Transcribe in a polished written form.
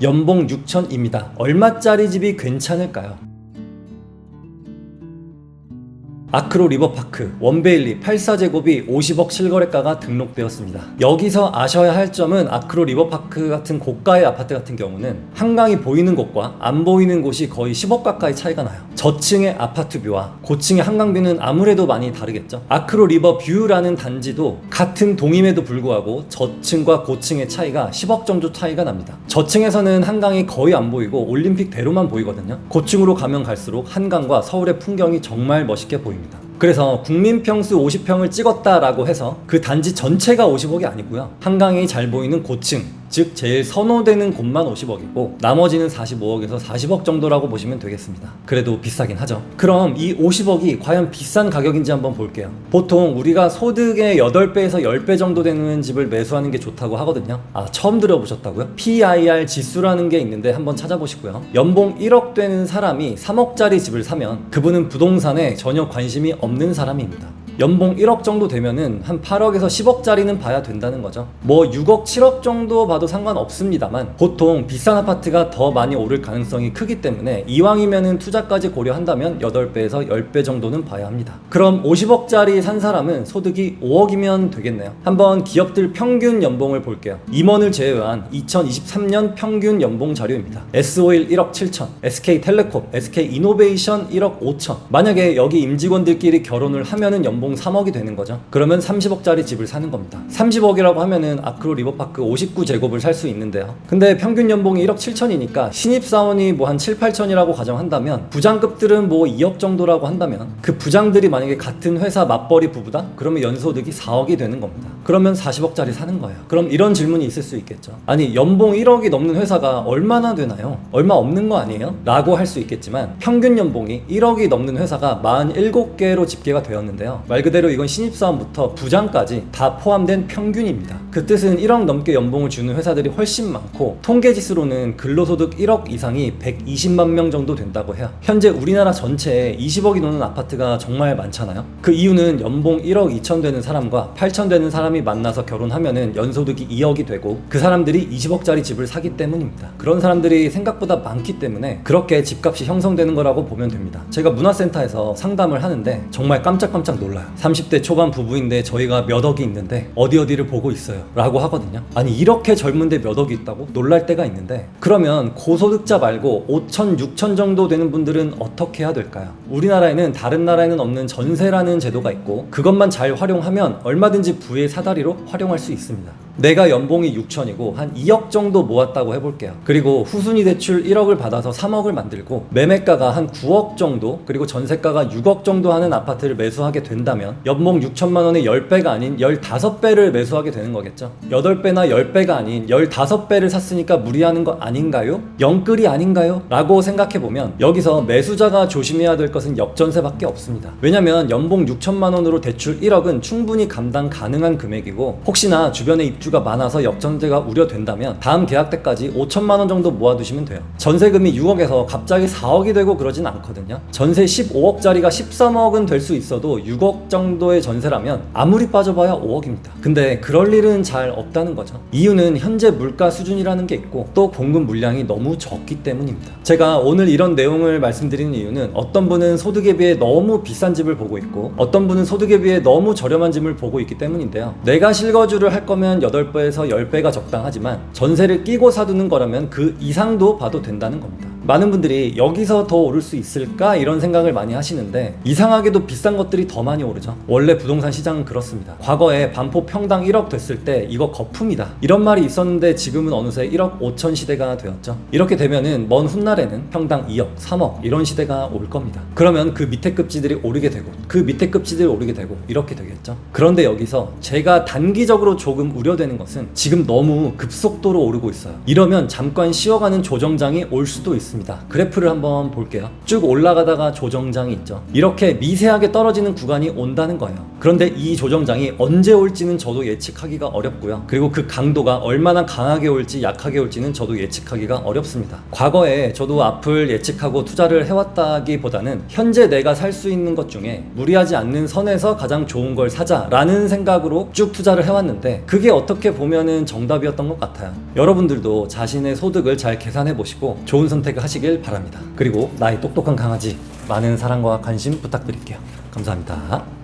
연봉 6천입니다. 얼마짜리 집이 괜찮을까요? 아크로 리버파크, 원베일리 84제곱이 50억 실거래가가 등록되었습니다. 여기서 아셔야 할 점은 아크로 리버파크 같은 고가의 아파트 같은 경우는 한강이 보이는 곳과 안 보이는 곳이 거의 10억 가까이 차이가 나요. 저층의 아파트 뷰와 고층의 한강뷰는 아무래도 많이 다르겠죠. 아크로 리버 뷰라는 단지도 같은 동임에도 불구하고 저층과 고층의 차이가 10억 정도 차이가 납니다. 저층에서는 한강이 거의 안 보이고 올림픽대로만 보이거든요. 고층으로 가면 갈수록 한강과 서울의 풍경이 정말 멋있게 보입니다. 그래서 국민평수 50평을 찍었다라고 해서 그 단지 전체가 50억이 아니고요. 한강이 잘 보이는 고층, 즉 제일 선호되는 곳만 50억이고 나머지는 45억에서 40억 정도라고 보시면 되겠습니다. 그래도 비싸긴 하죠. 그럼 이 50억이 과연 비싼 가격인지 한번 볼게요. 보통 우리가 소득의 8배에서 10배 정도 되는 집을 매수하는 게 좋다고 하거든요. 처음 들어보셨다고요? PIR 지수라는 게 있는데 한번 찾아보시고요. 연봉 1억 되는 사람이 3억짜리 집을 사면 그분은 부동산에 전혀 관심이 없는 사람입니다. 연봉 1억 정도 되면은 한 8억에서 10억짜리는 봐야 된다는 거죠. 뭐 6억, 7억 정도 봐도 상관없습니다만 보통 비싼 아파트가 더 많이 오를 가능성이 크기 때문에 이왕이면은 투자까지 고려한다면 8배에서 10배 정도는 봐야 합니다. 그럼 50억짜리 산 사람은 소득이 5억이면 되겠네요. 한번 기업들 평균 연봉을 볼게요. 임원을 제외한 2023년 평균 연봉 자료입니다. S-오일 1억 7천, SK텔레콤, SK이노베이션 1억 5천. 만약에 여기 임직원들끼리 결혼을 하면은 연봉 3억이 되는 거죠. 그러면 30억짜리 집을 사는 겁니다. 30억이라고 하면은 아크로 리버파크 59제곱을 살 수 있는데요. 근데 평균 연봉이 1억 7천이니까 신입사원이 뭐 한 7, 8천이라고 가정한다면 부장급들은 뭐 2억 정도라고 한다면 그 부장들이 만약에 같은 회사 맞벌이 부부다? 그러면 연소득이 4억이 되는 겁니다. 그러면 40억짜리 사는 거예요. 그럼 이런 질문이 있을 수 있겠죠. 아니 연봉 1억이 넘는 회사가 얼마나 되나요? 얼마 없는 거 아니에요? 라고 할 수 있겠지만 평균 연봉이 1억이 넘는 회사가 47개로 집계가 되었는데요. 말 그대로 이건 신입사원부터 부장까지 다 포함된 평균입니다. 그 뜻은 1억 넘게 연봉을 주는 회사들이 훨씬 많고 통계지수로는 근로소득 1억 이상이 120만 명 정도 된다고 해요. 현재 우리나라 전체에 20억이 넘는 아파트가 정말 많잖아요. 그 이유는 연봉 1억 2천 되는 사람과 8천 되는 사람이 만나서 결혼하면은 연소득이 2억이 되고 그 사람들이 20억짜리 집을 사기 때문입니다. 그런 사람들이 생각보다 많기 때문에 그렇게 집값이 형성되는 거라고 보면 됩니다. 제가 문화센터에서 상담을 하는데 정말 깜짝깜짝 놀라요. 30대 초반 부부인데 저희가 몇 억이 있는데 어디를 보고 있어요 라고 하거든요. 아니 이렇게 젊은데 몇 억이 있다고? 놀랄 때가 있는데 그러면 고소득자 말고 5천, 6천 정도 되는 분들은 어떻게 해야 될까요? 우리나라에는 다른 나라에는 없는 전세라는 제도가 있고 그것만 잘 활용하면 얼마든지 부의 사다리로 활용할 수 있습니다. 내가 연봉이 6천이고 한 2억 정도 모았다고 해볼게요. 그리고 후순위 대출 1억을 받아서 3억을 만들고 매매가가 한 9억 정도 그리고 전세가가 6억 정도 하는 아파트를 매수하게 된다면 연봉 6천만 원의 10배가 아닌 15배를 매수하게 되는 거겠죠. 8배나 10배가 아닌 15배를 샀으니까 무리하는 거 아닌가요? 영끌이 아닌가요? 라고 생각해보면 여기서 매수자가 조심해야 될 것은 역전세밖에 없습니다. 왜냐면 연봉 6천만 원으로 대출 1억은 충분히 감당 가능한 금액이고 혹시나 주변에 입주가 많아서 역전세가 우려된다면 다음 계약 때까지 5천만 원 정도 모아두시면 돼요. 전세금이 6억에서 갑자기 4억이 되고 그러진 않거든요. 전세 15억짜리가 13억은 될 수 있어도 6억 정도의 전세라면 아무리 빠져봐야 5억입니다. 근데 그럴 일은 잘 없다는 거죠. 이유는 현재 물가 수준이라는 게 있고 또 공급 물량이 너무 적기 때문입니다. 제가 오늘 이런 내용을 말씀드리는 이유는 어떤 분은 소득에 비해 너무 비싼 집을 보고 있고 어떤 분은 소득에 비해 너무 저렴한 집을 보고 있기 때문인데요. 내가 실거주를 할 거면 8배에서 10배가 적당하지만 전세를 끼고 사두는 거라면 그 이상도 봐도 된다는 겁니다. 많은 분들이 여기서 더 오를 수 있을까 이런 생각을 많이 하시는데 이상하게도 비싼 것들이 더 많이 오르죠. 원래 부동산 시장은 그렇습니다. 과거에 반포 평당 1억 됐을 때 이거 거품이다 이런 말이 있었는데 지금은 어느새 1억 5천 시대가 되었죠. 이렇게 되면은 먼 훗날에는 평당 2억, 3억 이런 시대가 올 겁니다. 그러면 그 밑에 급지들이 오르게 되고 그 밑에 급지들이 오르게 되고 이렇게 되겠죠. 그런데 여기서 제가 단기적으로 조금 우려되는 것은 지금 너무 급속도로 오르고 있어요. 이러면 잠깐 쉬어가는 조정장이 올 수도 있습니다. 있습니다. 그래프를 한번 볼게요. 쭉 올라가다가 조정장이 있죠. 이렇게 미세하게 떨어지는 구간이 온다는 거예요. 그런데 이 조정장이 언제 올지는 저도 예측하기가 어렵고요. 그리고 그 강도가 얼마나 강하게 올지 약하게 올지는 저도 예측하기가 어렵습니다. 과거에 저도 앞을 예측하고 투자를 해왔다기보다는 현재 내가 살 수 있는 것 중에 무리하지 않는 선에서 가장 좋은 걸 사자라는 생각으로 쭉 투자를 해왔는데, 그게 어떻게 보면은 정답이었던 것 같아요. 여러분들도 자신의 소득을 잘 계산해 보시고 좋은 선택을 하시길 바랍니다. 그리고 나의 똑똑한 강아지, 많은 사랑과 관심 부탁드릴게요. 감사합니다.